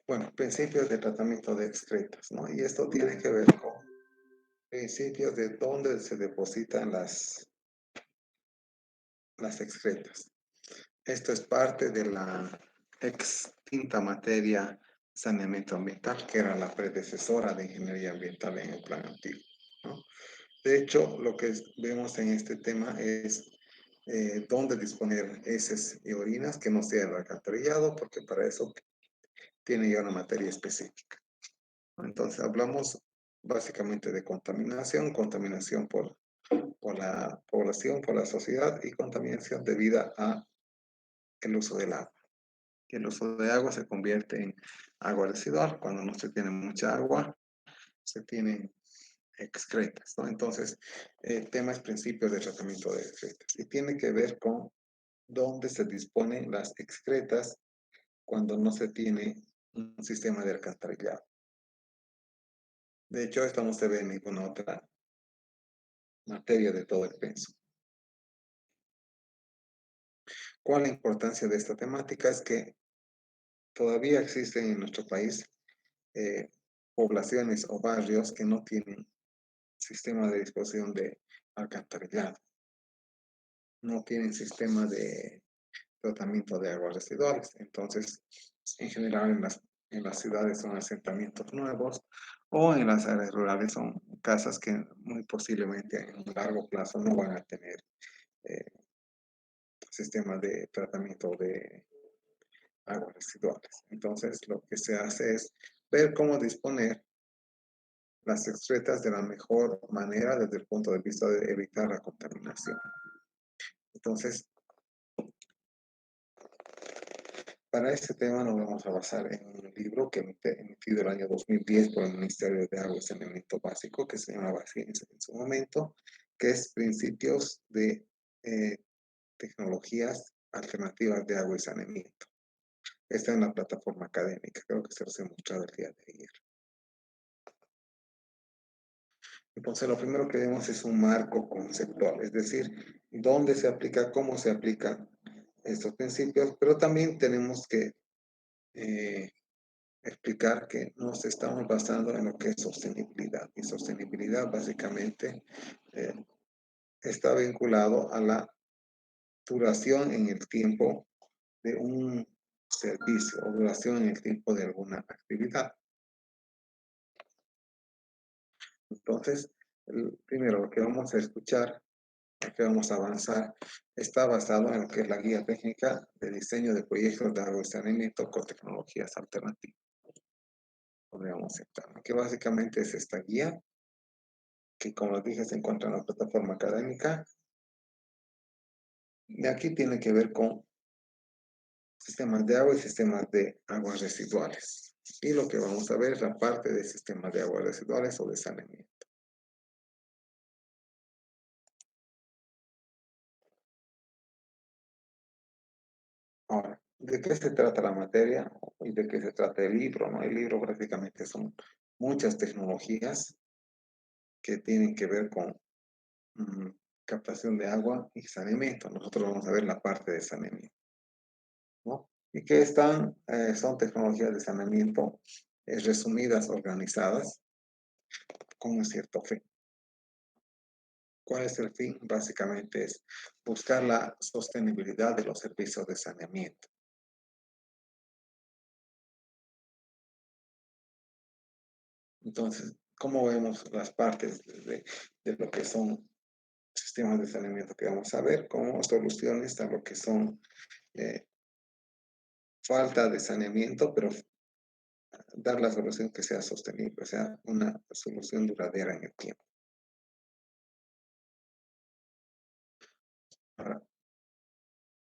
Bueno, principios de tratamiento de excretas, ¿no? Y esto tiene que ver con principios de dónde se depositan las excretas. Esto es parte de la extinta materia saneamiento ambiental, que era la predecesora de ingeniería ambiental en el plan antiguo, ¿no? De hecho, lo que vemos en este tema es dónde disponer heces y orinas que no sea el alcantarillado, porque para eso tiene ya una materia específica. Entonces, hablamos básicamente de contaminación, contaminación por la población, por la sociedad y contaminación debida a el uso del agua. Y el uso de agua se convierte en agua residual. Cuando no se tiene mucha agua, se tienen excretas, ¿no? Entonces, el tema es principios de tratamiento de excretas y tiene que ver con dónde se disponen las excretas cuando no se tiene un sistema de alcantarillado. De hecho, esto no se ve en ninguna otra materia de todo el penso. ¿Cuál es la importancia de esta temática? Es que todavía existen en nuestro país eh, poblaciones o barrios que no tienen sistema de disposición de alcantarillado, no tienen sistema de tratamiento de aguas residuales. Entonces, en general en las ciudades son asentamientos nuevos o en las áreas rurales son casas que muy posiblemente en un largo plazo no van a tener eh, sistemas de tratamiento de aguas residuales. Entonces, lo que se hace es ver cómo disponer las excretas de la mejor manera desde el punto de vista de evitar la contaminación. Entonces, para este tema nos vamos a basar en un libro que emitido el año 2010 por el Ministerio de Agua y Saneamiento Básico, que se llamaba así en su momento, que es Principios de eh, Tecnologías Alternativas de Agua y Saneamiento. Está en la plataforma académica, creo que se los he mostrado el día de ayer. Entonces, lo primero que vemos es un marco conceptual, es decir, dónde se aplica, cómo se aplican estos principios, pero también tenemos que eh, explicar que nos estamos basando en lo que es sostenibilidad. Y sostenibilidad básicamente eh, está vinculado a la duración en el tiempo de un servicio o duración en el tiempo de alguna actividad. Entonces, primero lo que vamos a escuchar, lo que vamos a avanzar, está basado en lo que es la guía técnica de diseño de proyectos de agua y saneamiento con tecnologías alternativas. Podríamos entrar, que básicamente es esta guía que, como les dije, se encuentra en la plataforma académica. Y aquí tiene que ver con sistemas de agua y sistemas de aguas residuales. Y lo que vamos a ver es la parte de sistemas de aguas residuales o de saneamiento. Ahora, ¿de qué se trata la materia y de qué se trata el libro? ¿No? El libro prácticamente son muchas tecnologías que tienen que ver con mm, captación de agua y saneamiento. Nosotros vamos a ver la parte de saneamiento, ¿no? Y que son tecnologías de saneamiento resumidas, organizadas, con un cierto fin. ¿Cuál es el fin? Básicamente es buscar la sostenibilidad de los servicios de saneamiento. Entonces, ¿cómo vemos las partes de lo que son sistemas de saneamiento que vamos a ver como soluciones a lo que son eh, falta de saneamiento, pero dar la solución que sea sostenible, o sea, una solución duradera en el tiempo. Ahora,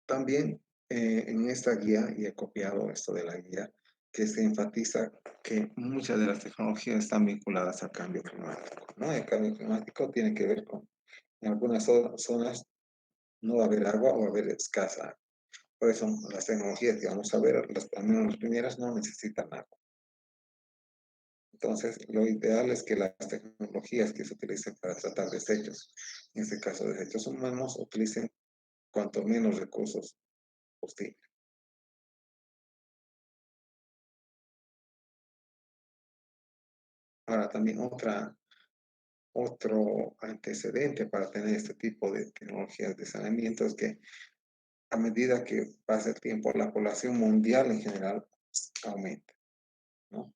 también en esta guía, y he copiado esto de la guía, que se enfatiza que muchas de las tecnologías están vinculadas al cambio climático, ¿no? El cambio climático tiene que ver con, en algunas zonas no va a haber agua o va a haber escasa agua. Por eso las tecnologías que vamos a ver, al menos las primeras, no necesitan agua. Entonces, lo ideal es que las tecnologías que se utilicen para tratar desechos, en este caso desechos humanos, utilicen cuanto menos recursos posible. Ahora también otro antecedente para tener este tipo de tecnologías de saneamiento es que a medida que pasa el tiempo, la población mundial en general aumenta, ¿no?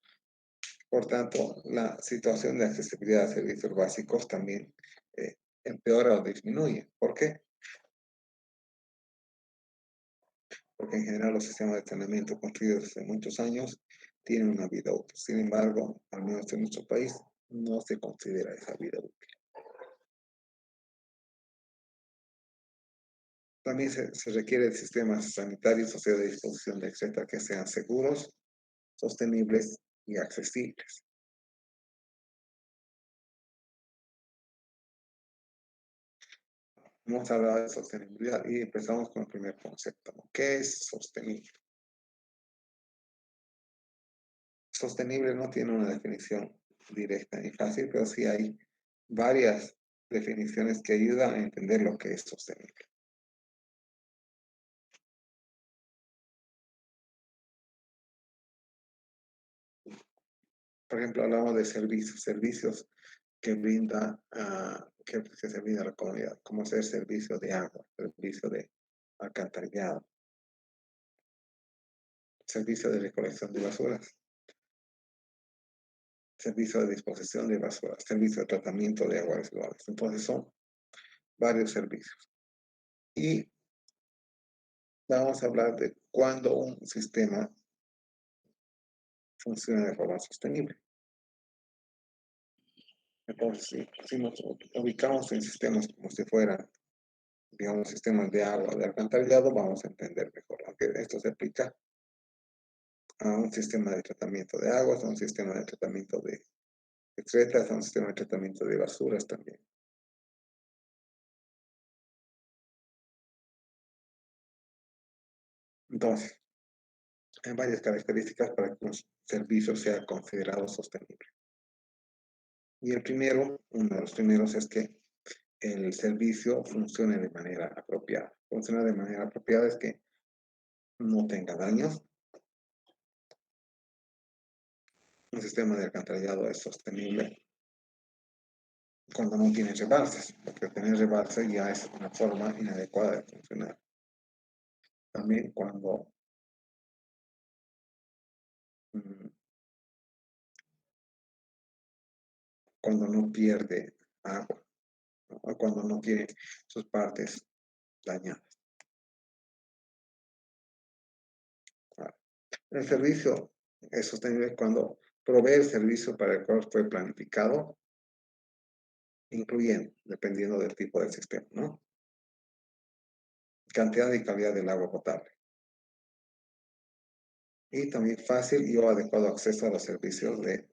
Por tanto, la situación de accesibilidad a servicios básicos también empeora o disminuye. ¿Por qué? Porque en general los sistemas de saneamiento construidos hace muchos años tienen una vida útil. Sin embargo, al menos en nuestro país, no se considera esa vida útil. También se requiere de sistemas sanitarios, o sea, de disposición de etcétera, que sean seguros, sostenibles y accesibles. Hemos hablado de sostenibilidad y empezamos con el primer concepto, ¿no? ¿Qué es sostenible? Sostenible no tiene una definición directa ni fácil, pero sí hay varias definiciones que ayudan a entender lo que es sostenible. Por ejemplo, hablamos de servicios que brinda, que se brinda a la comunidad, como ser servicio de agua, servicio de alcantarillado, servicio de recolección de basuras, servicio de disposición de basuras, servicio de tratamiento de aguas residuales. Entonces son varios servicios. Y vamos a hablar de cuándo un sistema funciona de forma sostenible. Entonces, si nos ubicamos en sistemas como si fueran, digamos, sistemas de agua, de alcantarillado, vamos a entender mejor, aunque esto se aplica a un sistema de tratamiento de aguas, a un sistema de tratamiento de excretas, a un sistema de tratamiento de basuras también. Entonces, hay varias características para que un servicio sea considerado sostenible. Y el primero, uno de los primeros es que el servicio funcione de manera apropiada. Funciona de manera apropiada es que no tenga daños. Un sistema de alcantarillado es sostenible cuando no tiene rebalses, porque tener rebalses ya es una forma inadecuada de funcionar. También mm, cuando no pierde agua, ¿no? O cuando no tiene sus partes dañadas. Claro. El servicio es sostenible cuando provee el servicio para el cual fue planificado, incluyendo, dependiendo del tipo de sistema, ¿no? Cantidad y calidad del agua potable. Y también fácil y o adecuado acceso a los servicios de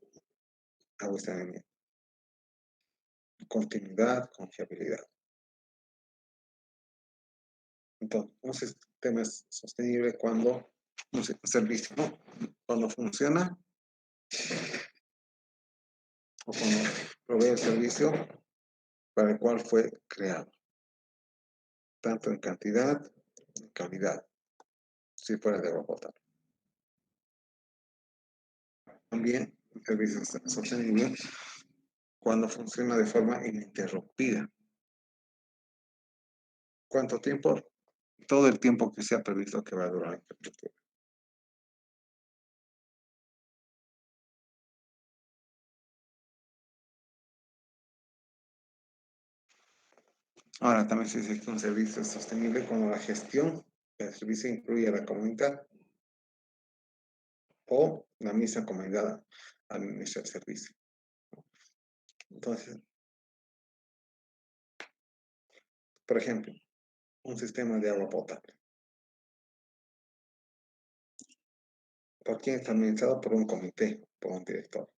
agua y saneamiento. Continuidad, confiabilidad. Entonces, un sistema es sostenible cuando un servicio, ¿no? Cuando funciona o cuando provee el servicio para el cual fue creado, tanto en cantidad como en calidad, si fuera de agua potable. También el servicio es sostenible cuando funciona de forma ininterrumpida. ¿Cuánto tiempo? Todo el tiempo que sea previsto que va a durar la infraestructura. Ahora, también se dice que un servicio es sostenible cuando la gestión del servicio incluye a la comunidad o la misma comunidad administra el servicio. Entonces, por ejemplo, un sistema de agua potable. ¿Por quién está administrado? Por un comité, por un director.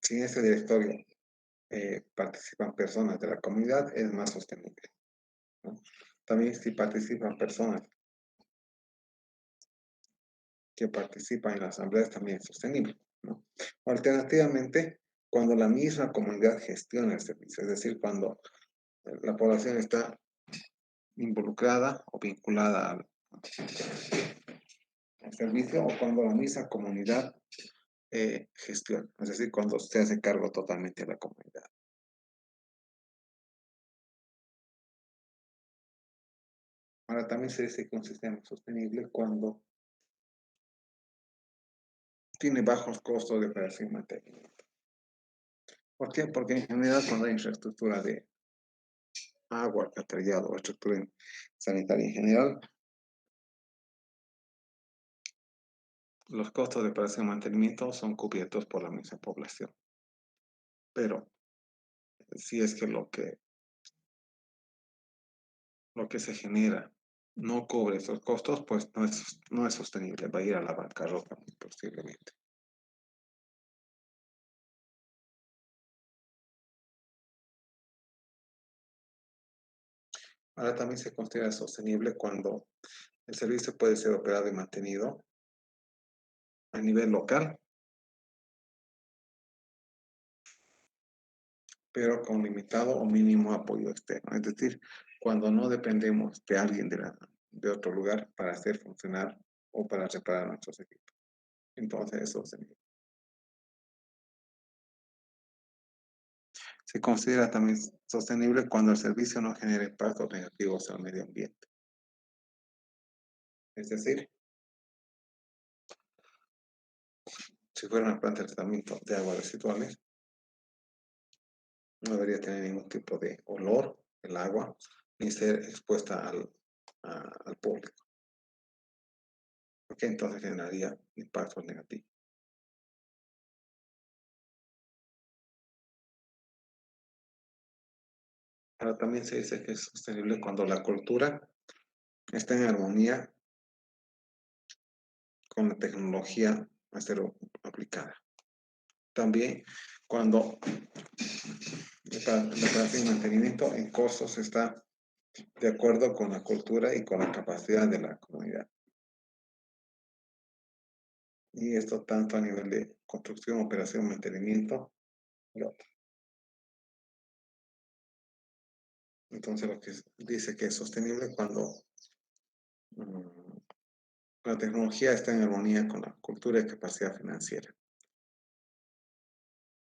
Si en ese directorio participan personas de la comunidad, es más sostenible, ¿no? También si participan personas que participan en la asamblea, también es sostenible, ¿no? Alternativamente, cuando la misma comunidad gestiona el servicio, es decir, cuando la población está involucrada o vinculada al servicio o cuando la misma comunidad gestión, es decir, cuando se hace cargo totalmente de la comunidad. Ahora también se dice que un sistema es sostenible cuando tiene bajos costos de operación y mantenimiento. ¿Por qué? Porque en general cuando hay infraestructura de agua, alcantarillado o estructura sanitaria en general, los costos de operación y mantenimiento son cubiertos por la misma población. Pero si es que lo que se genera no cubre esos costos, pues no es sostenible, va a ir a la bancarrota muy posiblemente. Ahora también se considera sostenible cuando el servicio puede ser operado y mantenido a nivel local, pero con limitado o mínimo apoyo externo. Es decir, cuando no dependemos de alguien de otro lugar para hacer funcionar o para reparar nuestros equipos. Entonces es sostenible. Se considera también sostenible cuando el servicio no genera impactos negativos al medio ambiente. Es decir, si fuera una planta de tratamiento de aguas residuales, no debería tener ningún tipo de olor el agua ni ser expuesta al público, porque entonces generaría impactos negativos. Ahora también se dice que es sostenible cuando la cultura está en armonía con la tecnología a ser aplicada. También cuando la operación y mantenimiento en costos está de acuerdo con la cultura y con la capacidad de la comunidad. Y esto tanto a nivel de construcción, operación, mantenimiento y otro. Entonces lo que dice que es sostenible cuando mm, la tecnología está en armonía con la cultura y capacidad financiera.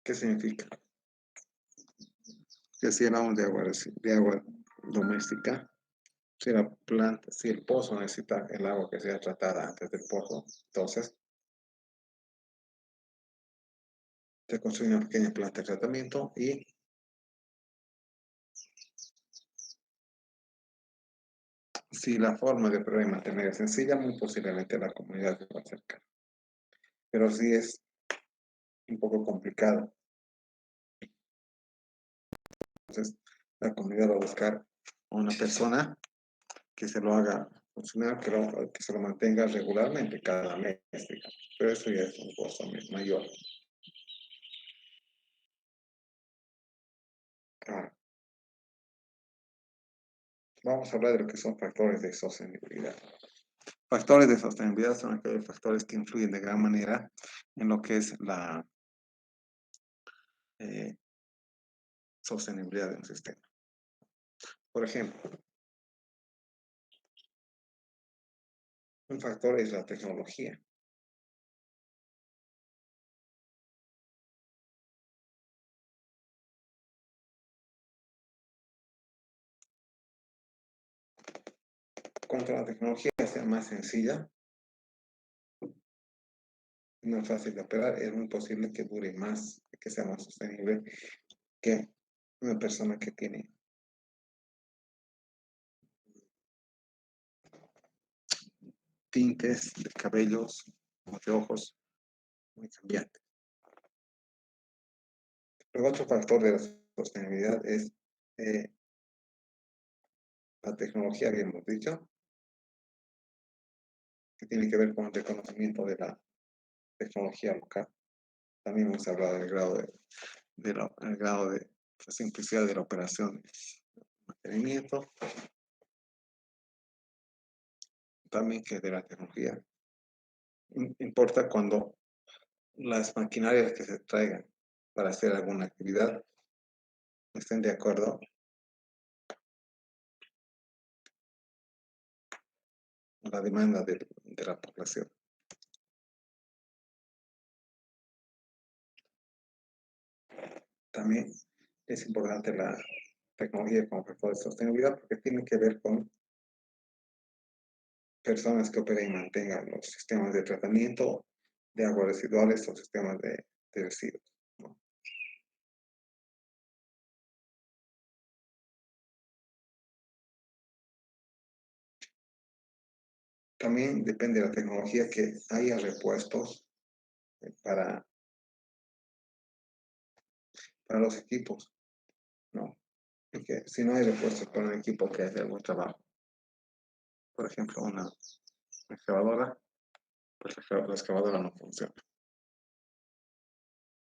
¿Qué significa? Que si hablamos de agua doméstica, si el pozo necesita el agua que sea tratada antes del pozo, entonces se construye una pequeña planta de tratamiento y si la forma de operar y mantener es sencilla, muy posiblemente la comunidad se va a acercar. Pero si es un poco complicado, entonces la comunidad va a buscar a una persona que se lo haga funcionar, pero que se lo mantenga regularmente cada mes, digamos. Pero eso ya es un costo mayor. Ahora, vamos a hablar de lo que son factores de sostenibilidad. Factores de sostenibilidad son aquellos factores que influyen de gran manera en lo que es la eh, sostenibilidad de un sistema. Por ejemplo, un factor es la tecnología. Cuanto la tecnología sea más sencilla y más fácil de operar, es muy posible que dure más, que sea más sostenible que una persona que tiene tintes de cabellos o de ojos muy cambiantes. El otro factor de la sostenibilidad es eh, la tecnología, habíamos dicho, que tiene que ver con el reconocimiento de la tecnología local. También hemos hablado del grado el grado de simplicidad de la operación de mantenimiento, también que de la tecnología. Importa cuando las maquinarias que se traigan para hacer alguna actividad estén de acuerdo con la demanda de la población. También es importante la tecnología como factor de sostenibilidad porque tiene que ver con personas que operen y mantengan los sistemas de tratamiento de aguas residuales o sistemas de residuos, ¿no? También depende de la tecnología que haya repuestos para, para los equipos, ¿no? Porque si no hay repuestos para un equipo que hace algún trabajo, por ejemplo, una excavadora, pues la excavadora no funciona.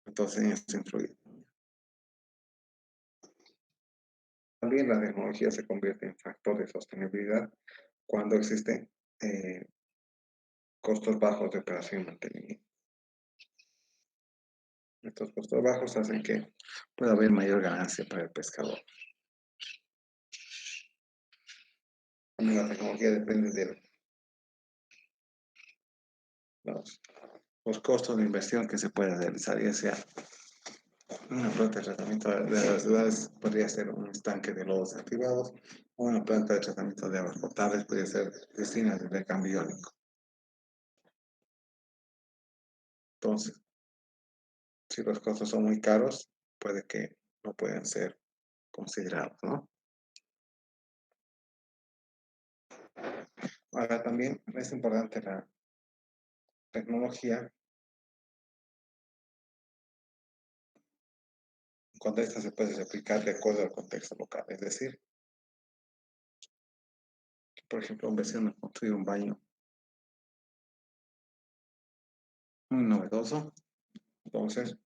Entonces, eso influye. También la tecnología se convierte en factor de sostenibilidad cuando existen eh, costos bajos de operación y mantenimiento. Estos costos bajos hacen que pueda haber mayor ganancia para el pescador. También la tecnología depende de los, los costos de inversión que se puede realizar, ya sea una planta de tratamiento de las ciudades, podría ser un estanque de lodos activados, o una planta de tratamiento de aguas potables, podría ser piscinas de recambio iónico. Entonces, si los costos son muy caros, puede que no puedan ser considerados, ¿no? Ahora también es importante la tecnología cuando esta se puede aplicar de acuerdo al contexto local. Es decir, por ejemplo, un vecino construye un baño muy novedoso, entonces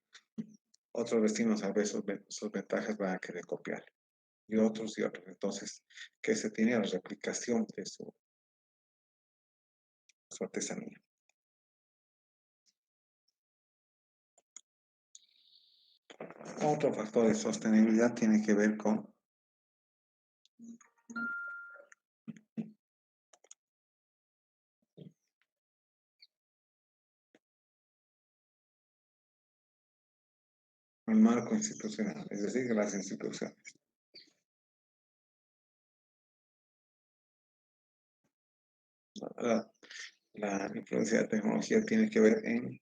otros vecinos a veces sus ventajas van a querer copiar y otros y otros. Entonces, que se tiene la replicación de su artesanía. Otro factor de sostenibilidad tiene que ver con el marco institucional, es decir, las instituciones. La, la influencia de la tecnología tiene que ver en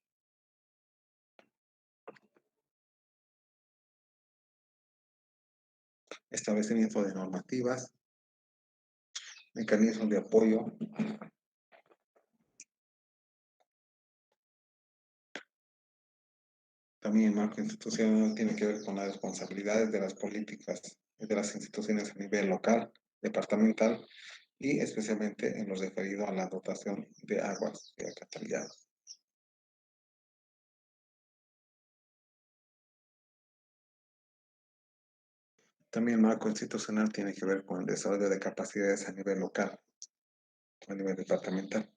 establecimiento de normativas, mecanismos de apoyo, también el marco institucional tiene que ver con las responsabilidades de las políticas de las instituciones a nivel local, departamental y especialmente en lo referido a la dotación de aguas y alcantarillado. También el marco institucional tiene que ver con el desarrollo de capacidades a nivel local, a nivel departamental.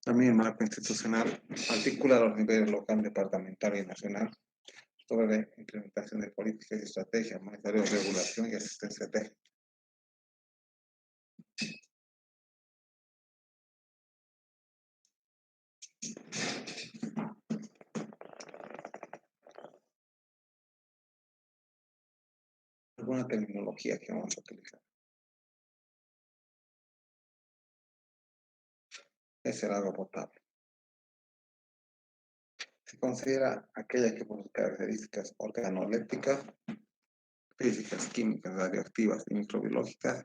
También el marco institucional articula los niveles local, departamental y nacional sobre la implementación de políticas y estrategias, monetaria, regulación y asistencia técnica. Alguna terminología que vamos a utilizar es el agua potable. Se considera aquella que por sus características organolépticas, físicas, químicas, radioactivas y microbiológicas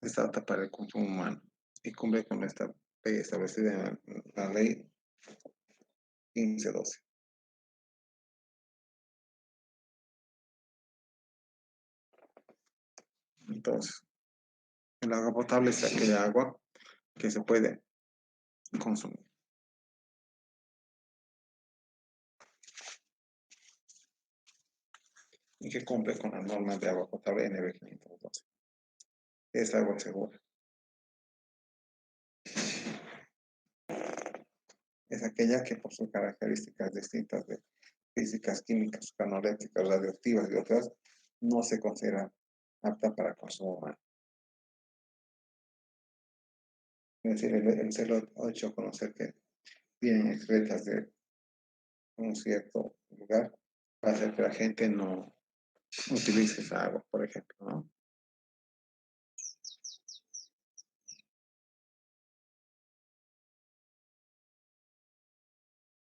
es apta para el consumo humano y cumple con esta ley establecida en la ley 1512. Entonces, el agua potable es aquella agua que se puede consumir y que cumple con las normas de agua potable NB512. Es agua segura. Es aquella que por sus características distintas de físicas, químicas, organolépticas, radioactivas y otras, no se considera apta para consumo humano. Es decir, el CELO ha hecho conocer que vienen excretas de un cierto lugar, va a hacer que la gente no utilice esa agua, por ejemplo, ¿no?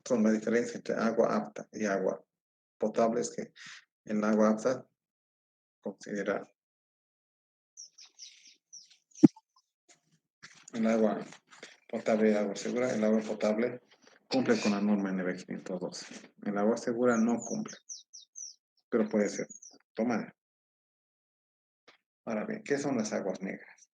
Son la diferencia entre agua apta y agua potable es que el agua apta considera el agua potable y agua segura. El agua potable cumple con la norma NB512. El agua segura no cumple, pero puede ser tomada. Ahora bien, ¿qué son las aguas negras?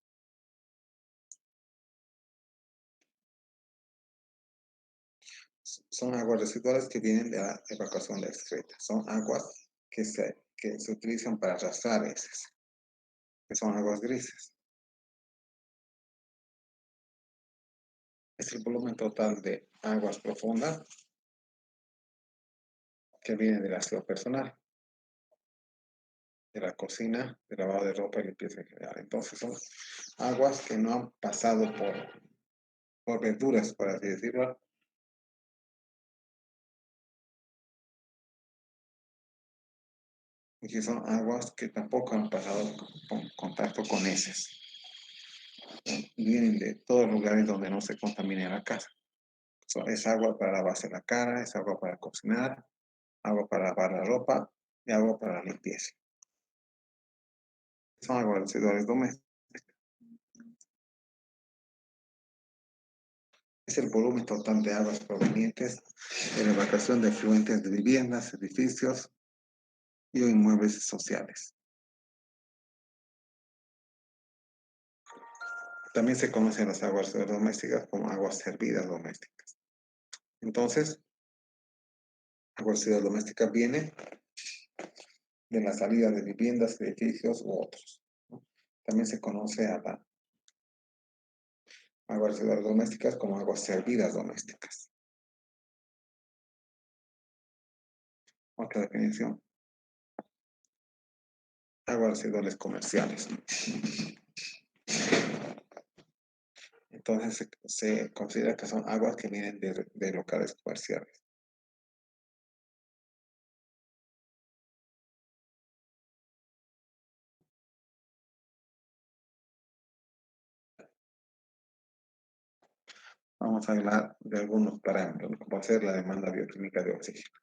Son aguas residuales que vienen de la evacuación de excreta. Son aguas que se utilizan para arrastrar heces, que son aguas grises. Es el volumen total de aguas profundas que viene del aseo personal, de la cocina, de lavado de ropa y limpieza en general. Entonces son aguas que no han pasado por verduras, por así decirlo, y que son aguas que tampoco han pasado con contacto con heces. Y vienen de todos los lugares donde no se contamine la casa. Es agua para lavarse la cara, es agua para cocinar, agua para lavar la ropa y agua para la limpieza. Son aguas residuales domésticas. Es el volumen total de aguas provenientes de la evacuación de efluentes de viviendas, edificios y inmuebles sociales. También se conocen las aguas domésticas como aguas servidas domésticas. Entonces, agua servida doméstica viene de la salida de viviendas, edificios u otros, ¿no? También se conoce a la aguas residuales domésticas como aguas servidas domésticas. Otra definición, aguas residuales comerciales. Entonces se considera que son aguas que vienen de locales comerciales. Vamos a hablar de algunos parámetros, como hacer la demanda bioquímica de oxígeno,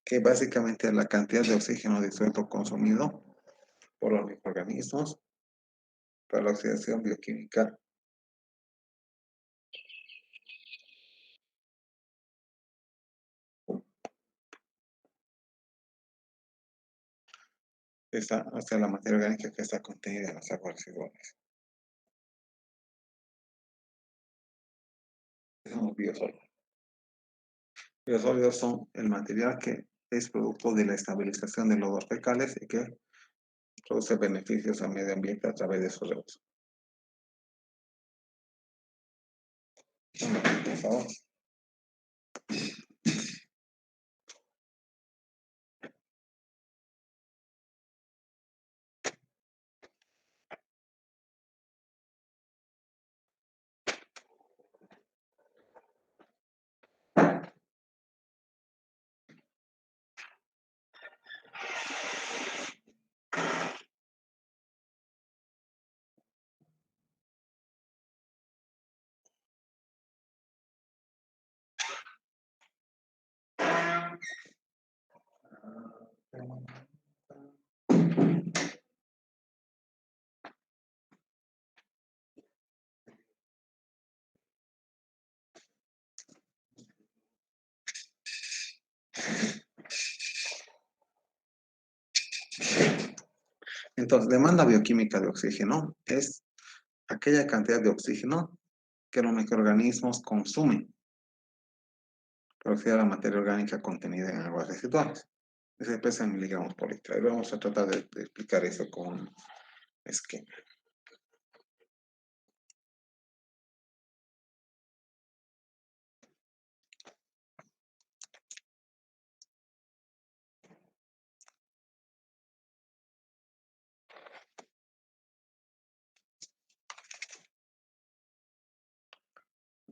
que básicamente es la cantidad de oxígeno disuelto consumido por los microorganismos para la oxidación bioquímica. O sea, la materia orgánica que está contenida en las aguas residuales. Son los biosólidos. Los biosólidos son el material que es producto de la estabilización de lodos fecales y que produce beneficios al medio ambiente a través de su reuso. Por favor. Entonces, demanda bioquímica de oxígeno es aquella cantidad de oxígeno que los microorganismos consumen para oxidar la materia orgánica contenida en aguas residuales. Se expresa en miligramos por litro. Y vamos a tratar de explicar eso con un esquema.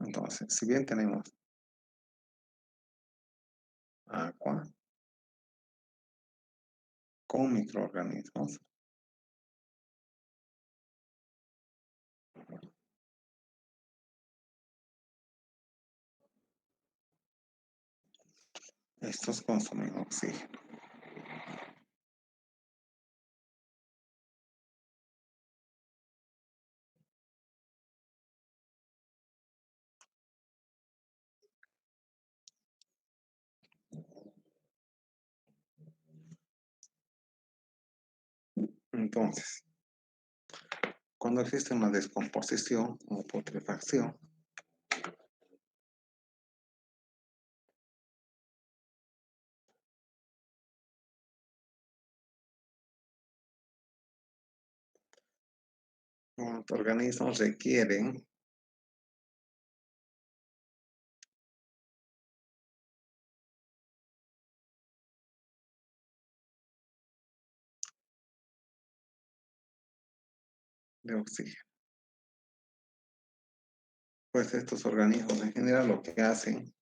Entonces, si bien tenemos agua con microorganismos, estos consumen oxígeno. Entonces, cuando existe una descomposición o putrefacción, los organismos requieren de oxígeno. Pues estos organismos en general lo que hacen,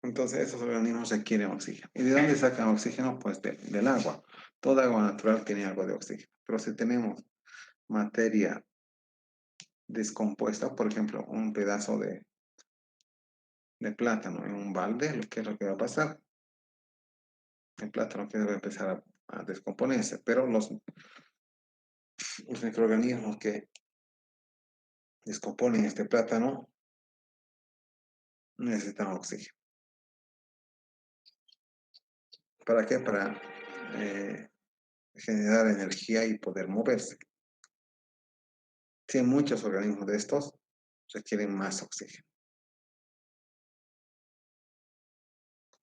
entonces esos organismos requieren oxígeno. ¿Y de dónde sacan oxígeno? Pues del agua. Toda agua natural tiene algo de oxígeno. Pero si tenemos materia descompuesta, por ejemplo, un pedazo de plátano en un balde, ¿qué es lo que va a pasar? El plátano que debe empezar a descomponerse, pero los microorganismos que descomponen este plátano necesitan oxígeno. ¿Para qué? Para generar energía y poder moverse. Si hay muchos organismos de estos, requieren más oxígeno.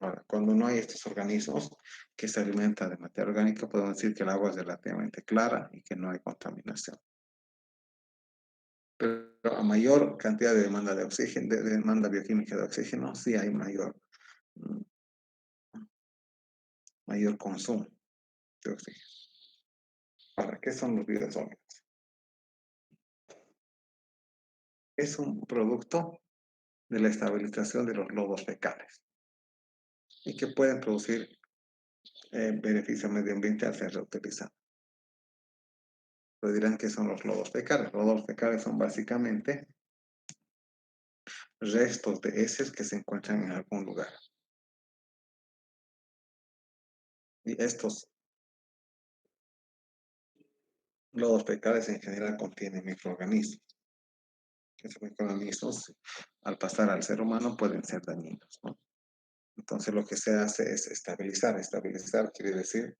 Ahora, cuando no hay estos organismos que se alimentan de materia orgánica, podemos decir que el agua es relativamente clara y que no hay contaminación. Pero a mayor cantidad de demanda de oxígeno, de demanda bioquímica de oxígeno, sí hay mm, mayor consumo de oxígeno. Ahora, ¿qué son los biosólidos? Es un producto de la estabilización de los lodos fecales y que pueden producir beneficio medioambiental al ser reutilizados. Pero dirán que son los lodos fecales. Los lodos fecales son básicamente restos de heces que se encuentran en algún lugar. Y estos lodos fecales en general contienen microorganismos. Esos microorganismos, al pasar al ser humano, pueden ser dañinos, ¿no? Entonces lo que se hace es estabilizar. Estabilizar quiere decir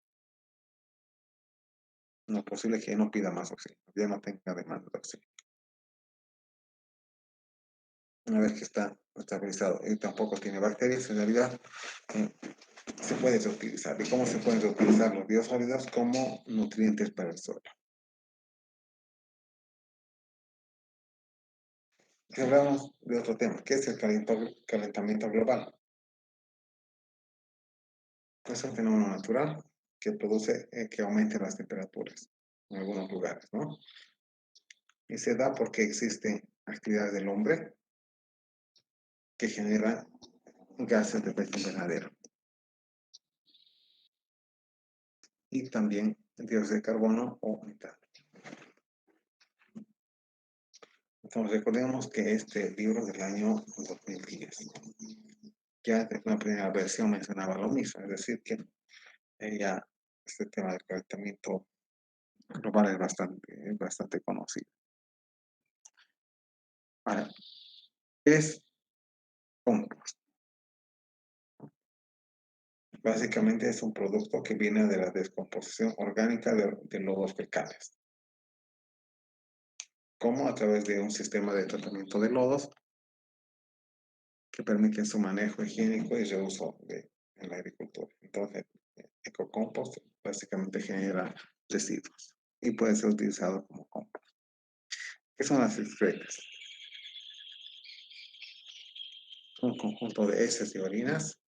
no posible que ya no pida más oxígeno, ya no tenga demanda de oxígeno. Una vez que está estabilizado y tampoco tiene bacterias, en realidad eh, se puede reutilizar. ¿Y cómo se pueden reutilizar los biosólidos? Como nutrientes para el suelo. Y hablamos de otro tema, que es el calentamiento global. Es un fenómeno natural que produce que aumenten las temperaturas en algunos lugares, ¿no? Y se da porque existen actividades del hombre que generan gases de efecto invernadero y también dióxido de carbono o metano. Entonces recordemos que este libro es del año 2010. Ya en una primera versión mencionaba lo mismo, es decir, que ya este tema del calentamiento global es bastante conocido. Ahora, ¿qué es compost? Básicamente es un producto que viene de la descomposición orgánica de lodos fecales. Como a través de un sistema de tratamiento de lodos que permite su manejo higiénico y reuso en la agricultura. Entonces, ecocompost básicamente genera residuos y puede ser utilizado como compost. ¿Qué son las excretas? Un conjunto de heces y orinas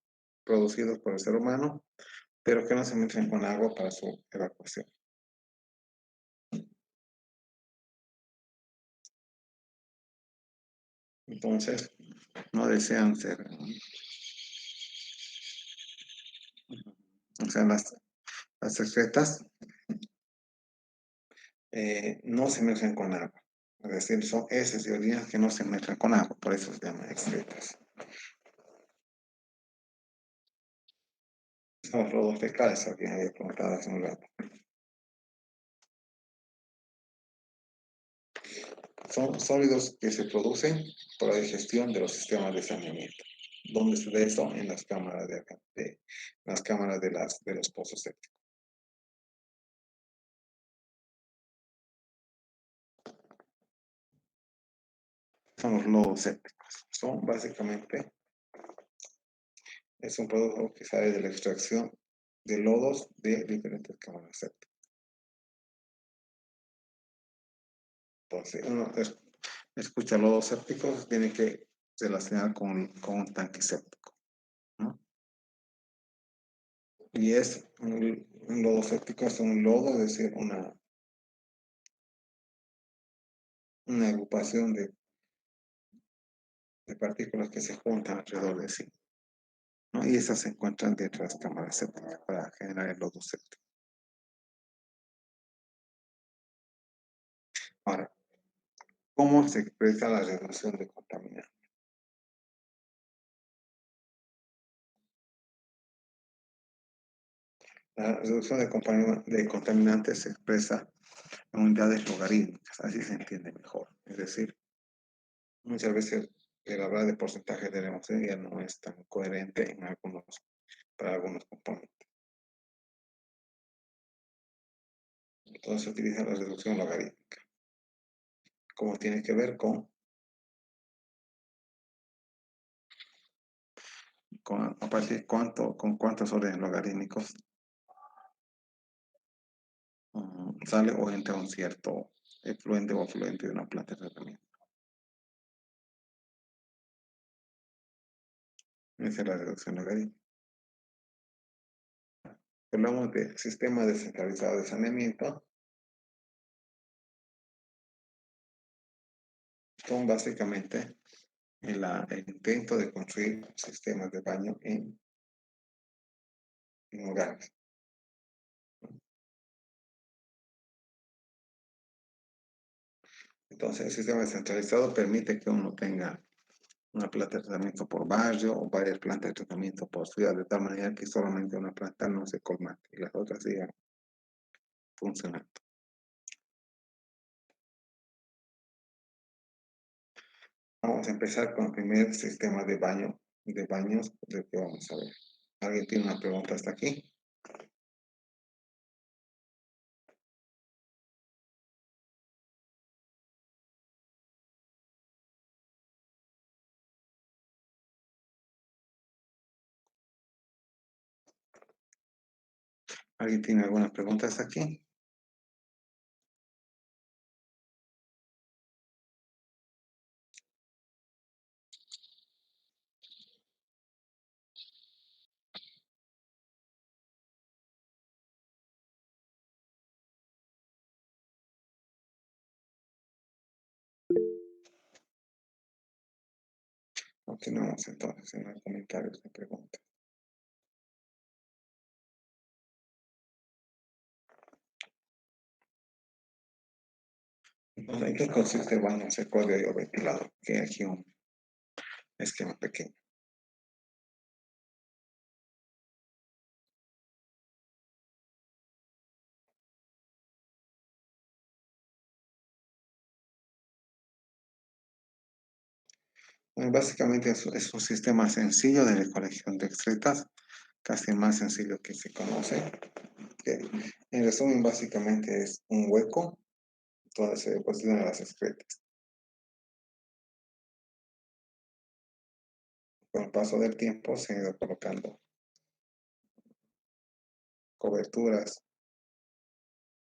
producidos por el ser humano, pero que no se mezclan con agua para su evacuación. Entonces, no desean ser, o sea, las excretas no se mezclan con agua. Es decir, son heces y orinas que no se mezclan con agua, por eso se llaman excretas. Son los lodos fecales, alguien había preguntado hace un rato. Son sólidos que se producen por la digestión de los sistemas de saneamiento. ¿Dónde se ve eso? En las cámaras las cámaras de los pozos sépticos. Son los lodos sépticos. Son básicamente, es un producto que sale de la extracción de lodos de diferentes cámaras sépticas. Entonces, uno escucha lodos sépticos, tiene que relacionar con un tanque séptico, ¿no? Y es un lodo séptico, es un lodo, es decir, una agrupación de partículas que se juntan alrededor de sí, ¿no? Y esas se encuentran dentro de las cámaras sépticas para generar el lodo séptico. Ahora, ¿cómo se expresa la reducción de contaminantes? La reducción de contaminantes se expresa en unidades logarítmicas, así se entiende mejor. Es decir, muchas veces el hablar de porcentaje de la hemoglobina no es tan coherente para algunos componentes. Entonces se utiliza la reducción logarítmica, como tiene que ver con a partir de con cuántos órdenes logarítmicos sale o entra un cierto efluente o afluente de una planta de tratamiento. Esa es la reducción logarítmica. Hablamos de sistema descentralizado de saneamiento. Son básicamente el intento de construir sistemas de baño en hogares. Entonces, el sistema descentralizado permite que uno tenga una planta de tratamiento por barrio o varias plantas de tratamiento por ciudad, de tal manera que solamente una planta no se colmate y las otras sigan funcionando. Vamos a empezar con el primer sistema de baños del que vamos a ver. ¿Alguien tiene una pregunta hasta aquí? ¿Alguien tiene alguna pregunta hasta aquí? Continuamos entonces en los comentarios de preguntas. Entonces, ¿en qué consiste el baño secuoide o ventilado? Que aquí un esquema pequeño. Básicamente es un sistema sencillo de recolección de excretas, casi el más sencillo que se conoce. Que, en resumen, básicamente es un hueco donde se depositan las excretas. Con el paso del tiempo se han ido colocando coberturas,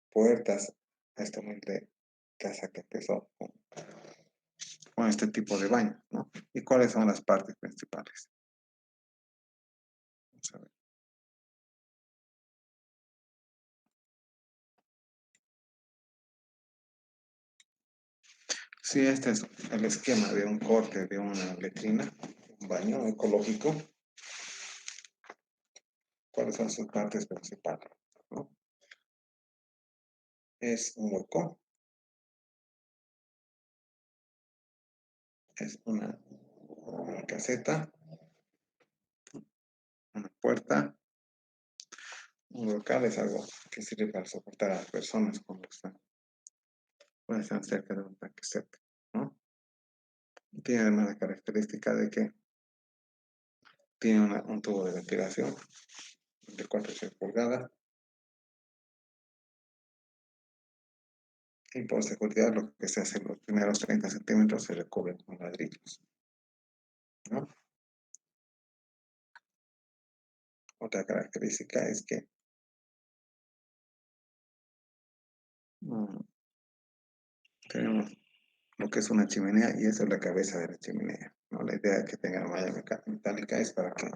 puertas a esta humilde casa que empezó con con este tipo de baño, ¿no? ¿Y cuáles son las partes principales? Vamos a ver. Si este es el esquema de un corte de una letrina, un baño ecológico, ¿cuáles son sus partes principales? ¿No? Es un hueco, es una caseta, una puerta, un local es algo que sirve para soportar a las personas cuando están cerca de un tanque séptico, ¿no? Tiene además la característica de que tiene un tubo de ventilación de 4 o 6 pulgadas y por seguridad lo que se hace en los primeros 30 centímetros se recubre con ladrillos, ¿no? Otra característica es que mm, tenemos lo que es una chimenea y esa es la cabeza de la chimenea, ¿no? La idea de que tenga la malla metálica es para que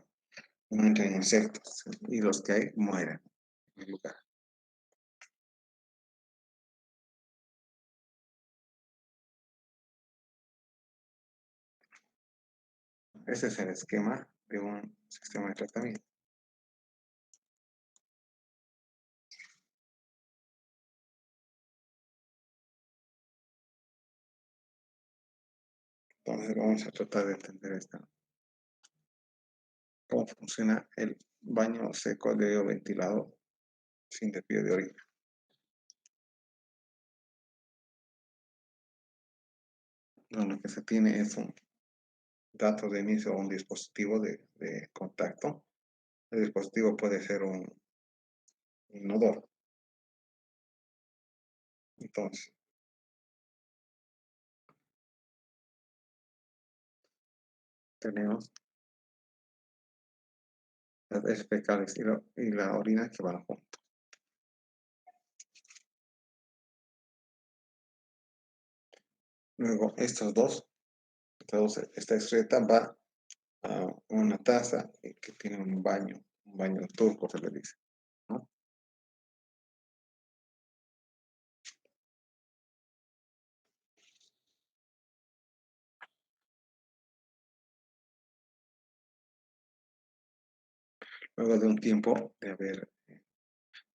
no entren insectos y los que hay mueran en el lugar. Ese es el esquema de un sistema de tratamiento. Entonces vamos a tratar de entender cómo funciona el baño seco de hoyo ventilado sin desvío de orina. Lo que se tiene es un dato de inicio o un dispositivo de contacto. El dispositivo puede ser un inodoro. Entonces, tenemos las heces fecales y la orina que van juntos. Luego, esta excreta va a una taza que tiene un baño turco se le dice, ¿no? Luego de un tiempo de haber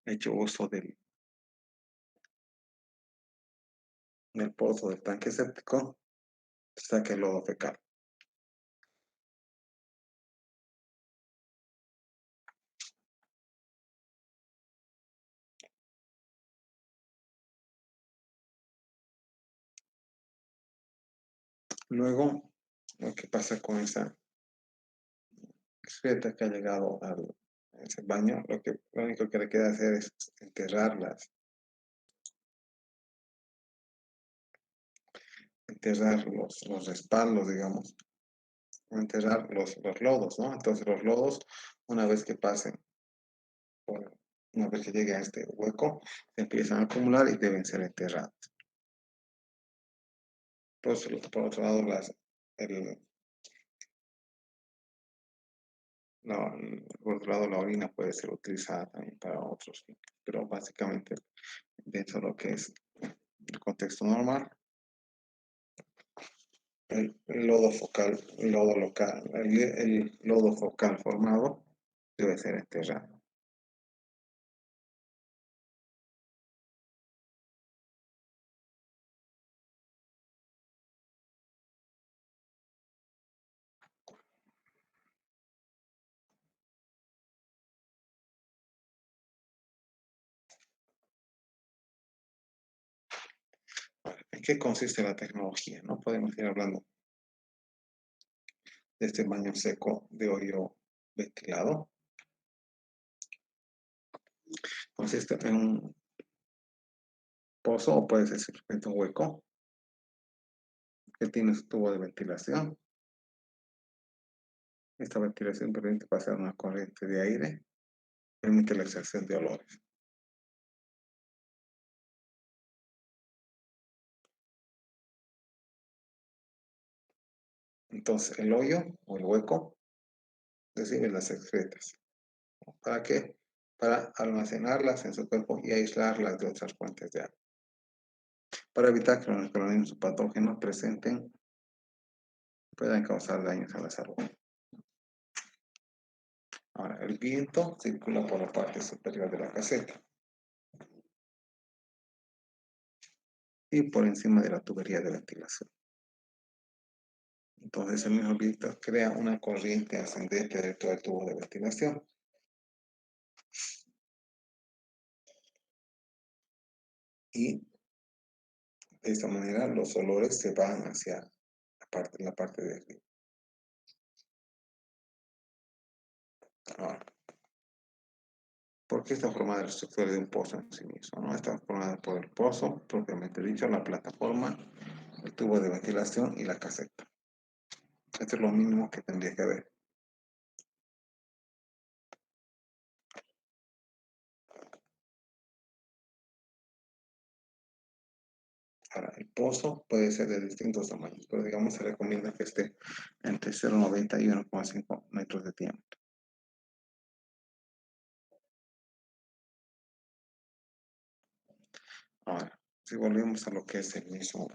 hecho uso del pozo del tanque séptico, saca el lodo fecal. Luego, lo que pasa con esa excreta que ha llegado a ese baño, lo único que le queda hacer es enterrar los respaldos, digamos, o enterrar los lodos, ¿no? Entonces los lodos, una vez que pasen, una vez que lleguen a este hueco, se empiezan a acumular y deben ser enterrados. Por otro lado, el, por otro lado, la orina puede ser utilizada también para otros fines, pero básicamente dentro de lo que es el contexto normal, el lodo focal, el lodo local, el lodo focal formado debe ser enterrado. ¿En qué consiste la tecnología? No podemos ir hablando de este baño seco de hoyo ventilado. Consiste en un pozo o puede ser simplemente un hueco que tiene su tubo de ventilación. Esta ventilación permite pasar una corriente de aire, permite la extracción de olores. Entonces, el hoyo o el hueco recibe las excretas. ¿Para qué? Para almacenarlas en su cuerpo y aislarlas de otras fuentes de agua. Para evitar que los microorganismos patógenos presenten puedan causar daños a la salud. Ahora, el viento circula por la parte superior de la caseta y por encima de la tubería de ventilación. Entonces, el mismo viento crea una corriente ascendente dentro del tubo de ventilación. Y de esta manera los olores se van hacia la parte de arriba. Ahora, ¿por qué está formada la estructura de un pozo en sí mismo? ¿No? Está formada por el pozo, propiamente dicho, la plataforma, el tubo de ventilación y la caseta. Esto es lo mínimo que tendría que haber. Ahora, el pozo puede ser de distintos tamaños, pero digamos se recomienda que esté entre 0,90 y 1,5 metros de diámetro. Ahora, si volvemos a lo que es el mismo,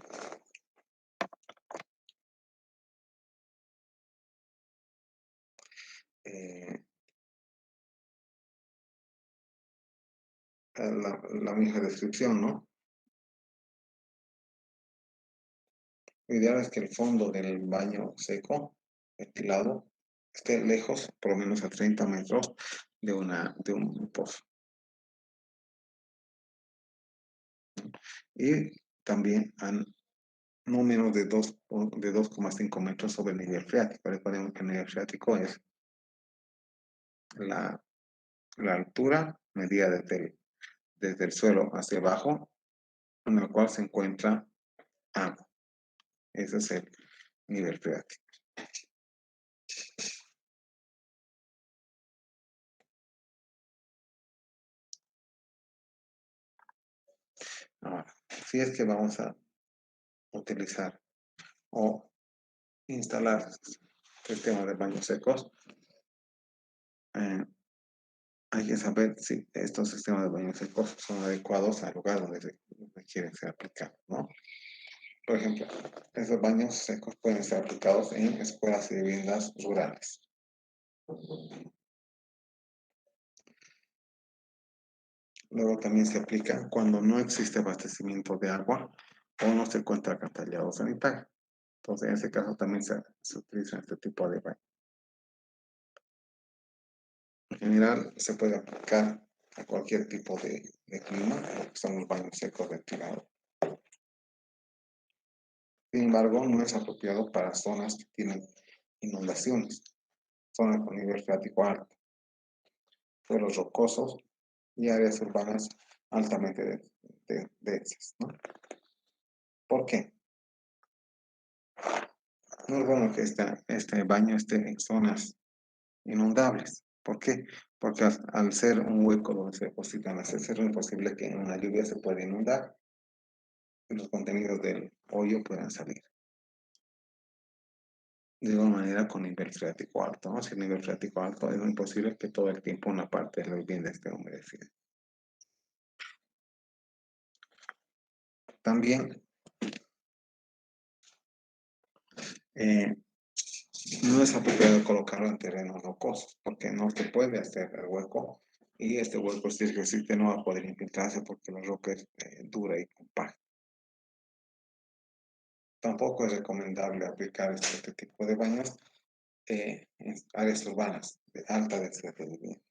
eh, la misma descripción, ¿no? Lo ideal es que el fondo del baño seco, ventilado, esté lejos, por lo menos a 30 metros de un pozo. Y también a no menos de 2,5 metros sobre el nivel freático. Recuerden que el nivel freático es la, la altura medida desde el suelo hacia abajo, en el cual se encuentra agua. Ese es el nivel freático. Ahora, si es que vamos a utilizar o instalar sistemas de baños secos, eh, hay que saber si estos sistemas de baños secos son adecuados al lugar donde quieren ser aplicados, ¿no? Por ejemplo, esos baños secos pueden ser aplicados en escuelas y viviendas rurales. Luego también se aplica cuando no existe abastecimiento de agua o no se encuentra alcantarillado sanitario. Entonces, en ese caso también se utiliza este tipo de baño. En general, se puede aplicar a cualquier tipo de clima, lo que son los baños secos ventilados. Sin embargo, no es apropiado para zonas que tienen inundaciones, zonas con nivel freático alto, suelos rocosos y áreas urbanas altamente densas, ¿no? ¿Por qué? No es bueno que este baño esté en zonas inundables. ¿Por qué? Porque al ser un hueco donde se depositan las heces, es posible que en una lluvia se pueda inundar y los contenidos del hoyo puedan salir. De igual manera con nivel freático alto, ¿no? Si el nivel freático alto es muy posible que todo el tiempo una parte de la vivienda esté humedecida. También eh, no es apropiado colocarlo en terrenos rocosos porque no se puede hacer el hueco y este hueco si es que existe no va a poder infiltrarse porque la roca es dura y compacta. Tampoco es recomendable aplicar este tipo de baños en áreas urbanas de alta densidad de vivienda.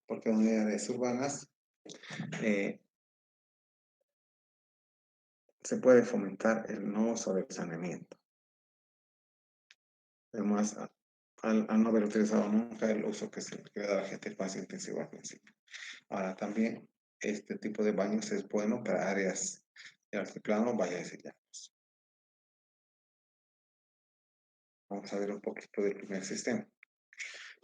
Porque en áreas urbanas eh, se puede fomentar el no uso del saneamiento. Además, al no haber utilizado nunca el uso que se le da a la gente es más intensivo al principio. Ahora también este tipo de baños es bueno para áreas de altiplano, valles y llanos. Vamos a ver un poquito del primer sistema.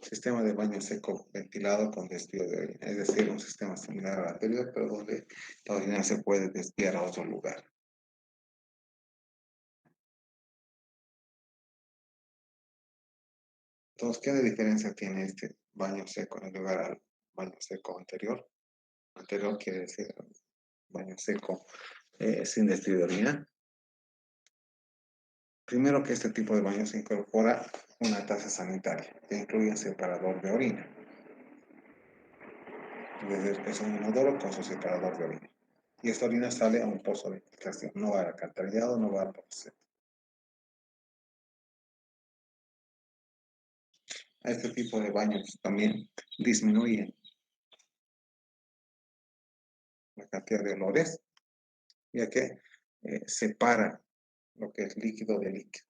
Sistema de baño seco ventilado con desvío de orina, es decir, un sistema similar al anterior, pero donde la orina se puede desviar a otro lugar. Entonces, ¿qué diferencia tiene este baño seco en lugar al baño seco anterior? Anterior quiere decir baño seco sin desvío de orina. Primero que este tipo de baño se incorpora una taza sanitaria que incluye un separador de orina. Es decir, es un inodoro con su separador de orina. Y esta orina sale a un pozo de filtración, no va al alcantarillado, no va al pozo. A este tipo de baños también disminuye la cantidad de olores, ya que separa lo que es líquido de líquido.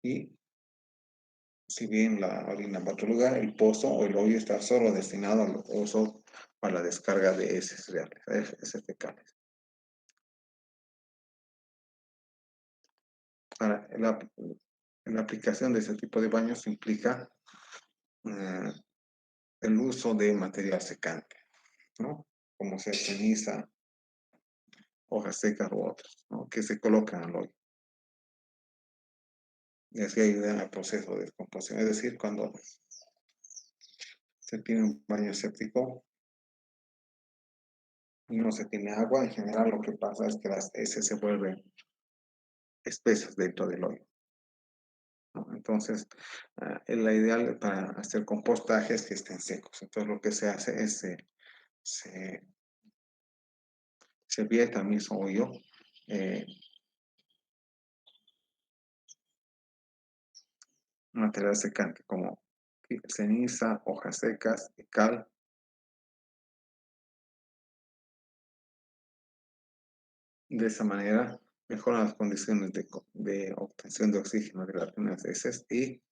Y si bien la orina va a otro lugar, el pozo o el hoyo está solo destinado al uso para la descarga de heces reales, heces fecales. Ahora, la aplicación de ese tipo de baños implica eh, el uso de material secante, ¿no? Como sea ceniza, hojas secas u otras, ¿no? Que se colocan al hoyo. Y así ayudan al proceso de descomposición. Es decir, cuando se tiene un baño séptico y no se tiene agua, en general lo que pasa es que las heces se vuelven espesas dentro del hoyo, ¿no? Entonces, la ideal para hacer compostaje es que estén secos. Entonces, lo que se hace es se, se vierte al mismo hoyo eh, material secante como ceniza, hojas secas y cal. De esa manera mejoran las condiciones de obtención de oxígeno de las primeras heces y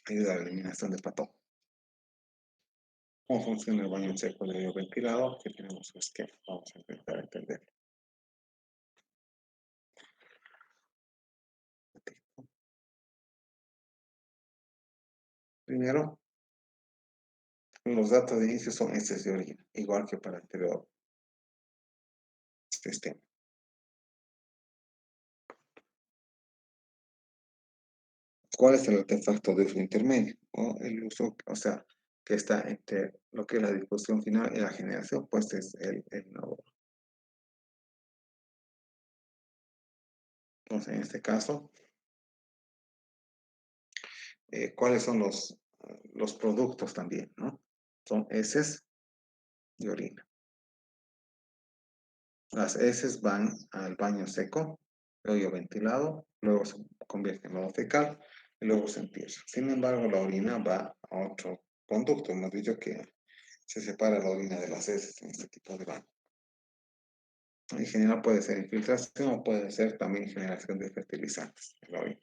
ayuda a la eliminación de patógenos. ¿Cómo funciona el baño seco de ventilado? Aquí tenemos su esquema. Vamos a intentar entender. Primero, los datos de inicio son heces de orina, igual que para el anterior sistema. ¿Cuál es el artefacto de uso intermedio? O el uso, o sea, que está entre lo que es la disposición final y la generación, pues es el inodoro. Entonces, en este caso, ¿cuáles son los productos también, ¿no? Son heces y orina. Las heces van al baño seco, hoyo ventilado, luego se convierte en lodo fecal y luego se entierra. Sin embargo, la orina va a otro conducto. Hemos dicho que se separa la orina de las heces en este tipo de baño. En general puede ser infiltración o puede ser también generación de fertilizantes en la orina.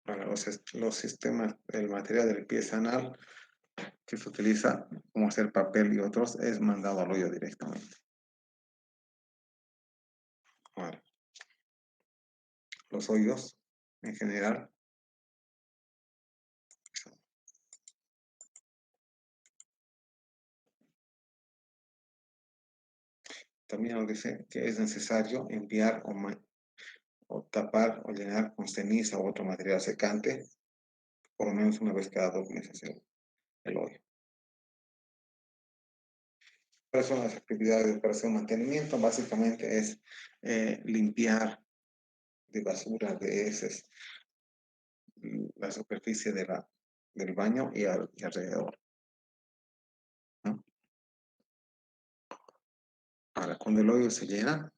Para los sistemas, el material de limpieza anal que se utiliza como hacer papel y otros es mandado al hoyo directamente. Ahora, los hoyos en general también nos dice que es necesario enviar o tapar o llenar con ceniza u otro material secante por lo menos una vez cada 2 meses el hoyo. ¿Cuáles son las actividades para hacer mantenimiento? Básicamente es limpiar de basura, de heces, la superficie del baño y alrededor, ¿no? Ahora, cuando el hoyo se llena,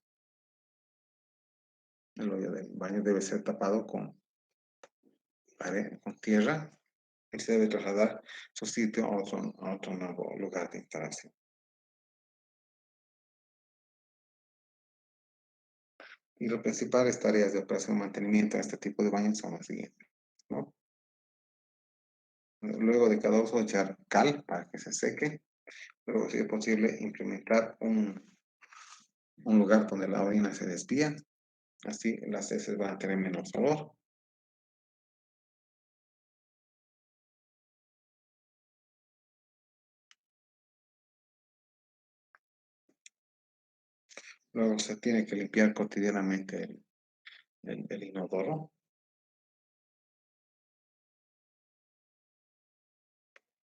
el hoyo del baño debe ser tapado con tierra y se debe trasladar su sitio a otro nuevo lugar de instalación. Y las principales tareas de operación y mantenimiento de este tipo de baños son las siguientes, ¿no? Luego de cada uso, echar cal para que se seque. Luego, si es posible, implementar un lugar donde la orina se desvía. Así las heces van a tener menos olor. Luego se tiene que limpiar cotidianamente el inodoro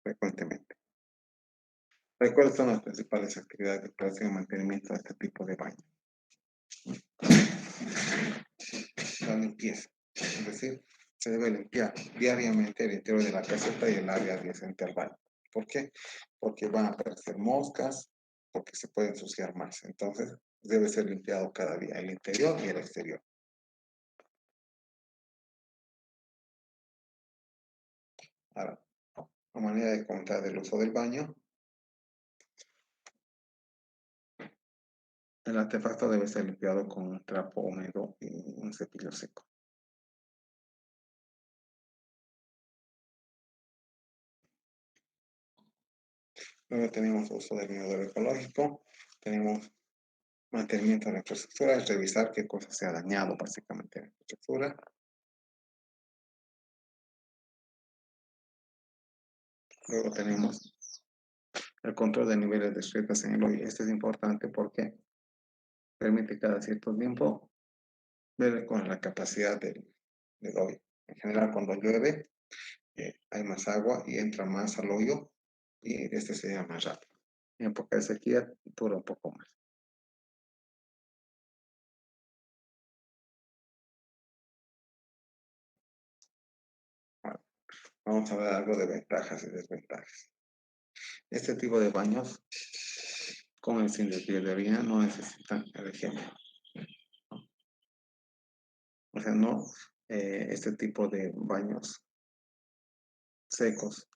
frecuentemente. ¿Cuáles son las principales actividades de operación y mantenimiento de este tipo de baño? La limpieza, es decir, se debe limpiar diariamente el interior de la caseta y el área adyacente al baño. ¿Por qué? Porque van a aparecer moscas, porque se puede ensuciar más. Entonces, debe ser limpiado cada día, el interior y el exterior. Ahora, a manera de comentar del uso del baño, el artefacto debe ser limpiado con un trapo húmedo y un cepillo seco. Luego tenemos uso del inodoro ecológico, tenemos mantenimiento de la infraestructura, es revisar qué cosa se ha dañado básicamente en la infraestructura. Luego tenemos el control de niveles de grietas en el hoyo. Este es importante porque permite cada cierto tiempo ver con la capacidad del hoyo. En general, cuando llueve, hay más agua y entra más al hoyo y este se llama más rápido. En época de sequía dura un poco más. Bueno, vamos a ver algo de ventajas y desventajas. Este tipo de baños, con el sin desvío de orina, no necesitan el ejemplo. O sea, no, este tipo de baños secos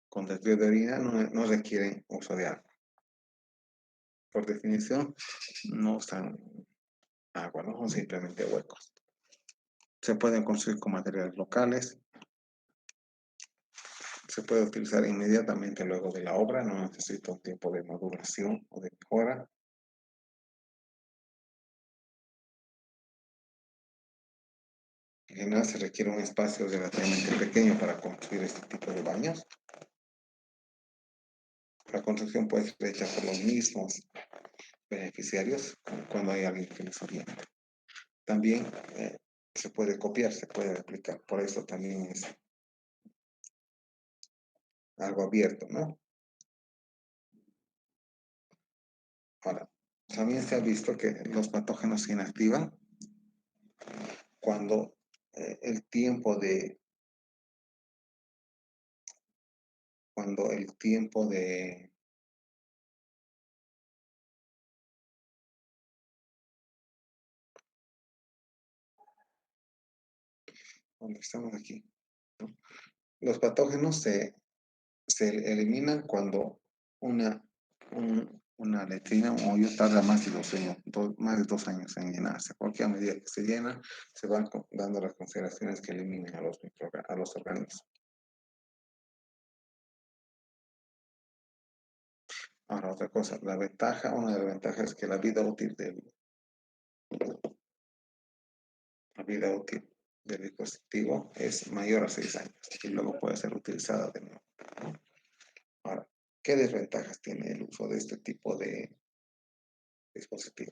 con desvío de orina no requieren uso de agua. Por definición, no usan agua, no son simplemente huecos. Se pueden construir con materiales locales, se puede utilizar inmediatamente luego de la obra, no necesita un tiempo de maduración o de mejora. En general se requiere un espacio relativamente pequeño para construir este tipo de baños. La construcción puede ser hecha por los mismos beneficiarios cuando hay alguien que les oriente. También se puede copiar, se puede replicar, por eso también es algo abierto, ¿no? Ahora, también se ha visto que los patógenos se inactivan cuando el tiempo de cuando el tiempo de ¿dónde estamos aquí? ¿No? Los patógenos se eliminan cuando una letrina o un hoyo tarda más de 2 años, más de 2 años en llenarse, porque a medida que se llena, se van dando las consideraciones que eliminen a los organismos. Ahora, otra cosa, una de las ventajas es que la vida útil del dispositivo es mayor a 6 años y luego puede ser utilizada de nuevo. Ahora, ¿qué desventajas tiene el uso de este tipo de dispositivo?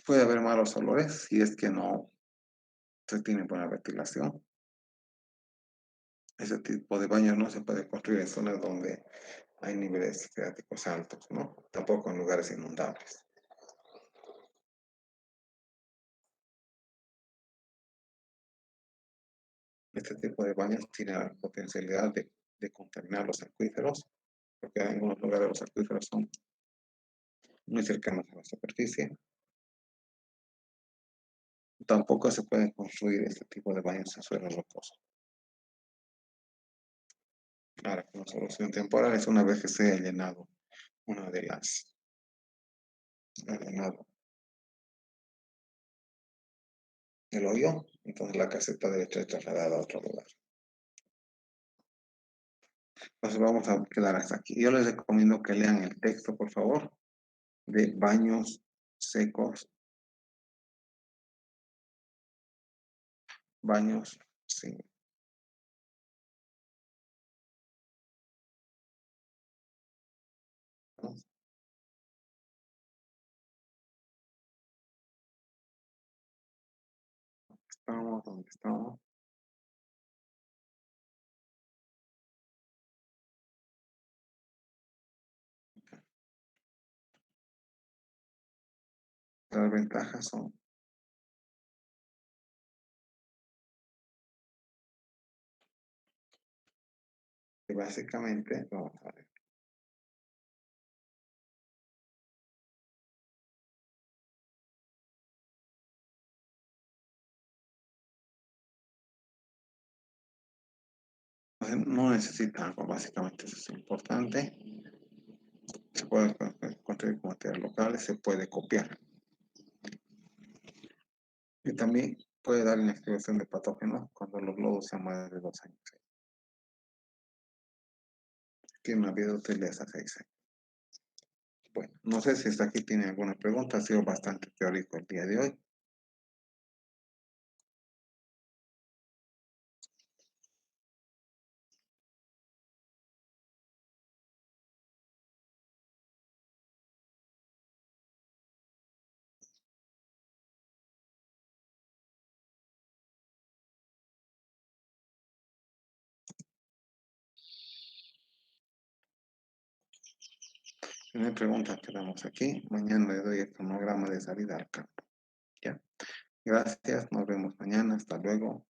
Puede haber malos olores si es que no se tiene buena ventilación. Ese tipo de baños no se puede construir en zonas donde hay niveles freáticos altos, ¿no? Tampoco en lugares inundables. Este tipo de baños tiene la potencialidad de contaminar los acuíferos, porque en algunos lugares los acuíferos son muy cercanos a la superficie. Tampoco se pueden construir este tipo de baños en suelo rocoso. Ahora, como solución temporal es una vez que se ha llenado una de las, ha llenado el hoyo, entonces la caseta debe ser trasladada a otro lugar. Entonces vamos a quedar hasta aquí. Yo les recomiendo que lean el texto, por favor, de baños secos, baños sin. ¿No? Estamos donde estamos. Las ventajas son que básicamente, vamos a ver, no necesitan algo, básicamente eso es importante. Se puede construir con materiales locales, se puede copiar. Y también puede dar inactivación de patógenos cuando los lodos sean más de 2 años. Tiene una vida útil de hasta 6 años. Bueno, no sé si hasta aquí tiene alguna pregunta, ha sido bastante teórico el día de hoy. Si no hay preguntas, quedamos aquí. Mañana le doy el cronograma de salida al campo. ¿Ya? Gracias, nos vemos mañana. Hasta luego.